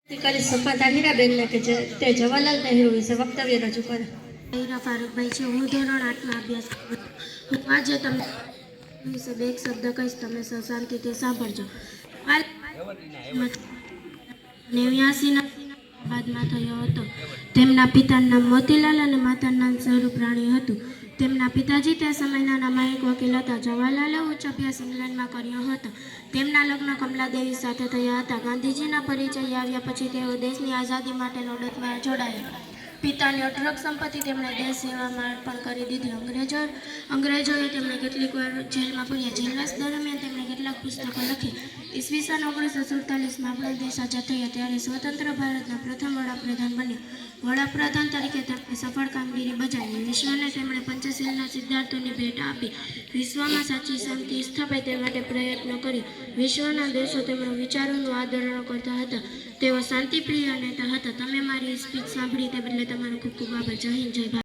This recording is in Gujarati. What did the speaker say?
કરી સપાતા હીરાબેનને કે તે જવાહરલાલ નહેરુ વિશે વક્તવ્ય રજૂ કરે. હીરા ફારૂકભાઈ છે. હું ધોરણ 8માં અભ્યાસ કરું. હું આજે તમને વિશે બે શબ્દ કહીશ, તમે શાંતિથી સાંભળજો. 89ના બાદમાં થયો હતો. તેમના પિતાનું નામ મોતીલાલ અને માતાનું નામ સ્વરૂપ રાણી હતું. તેમના પિતાજી તે સમયના નામાયિક વકીલ હતા. જવાહરલાલે ઉચ્ચ અભ્યાસ ઇંગ્લેન્ડમાં કર્યો હતો. તેમના લગ્ન કમલાદેવી સાથે થયા હતા. ગાંધીજીના પરિચય આવ્યા પછી તેઓ દેશની આઝાદી માટે લડતમાં જોડાયા. પિતાની અઢળક સંપત્તિ તેમણે દેશ સેવામાં અર્પણ કરી દીધી. અંગ્રેજોએ તેમને કેટલીક વાર જેલમાં પૂર્યા. જેલવાસ દરમિયાન તેમણે કેટલાક પુસ્તકો લખી. ઈસવીસન 1947માં આપણો દેશ આઝાદ થયો ત્યારે સ્વતંત્ર ભારતના પ્રથમ વડાપ્રધાન બન્યા. વડાપ્રધાન તરીકે તેમણે સફળ કામગીરી બજાવી. વિશ્વને તેમણે પંચશીલના સિદ્ધાંતોની ભેટ આપી. વિશ્વમાં સાચી શાંતિ સ્થાપે તે માટે પ્રયત્નો કર્યો. વિશ્વના દેશો તેમના વિચારોનું આદરણ કરતા હતા. તેઓ શાંતિપ્રિય નેતા હતા. તમે મારી સ્પીચ સાંભળી તે બદલે તમારો ખૂબ ખૂબ આભાર. જય હિન્દ, જય ભારત.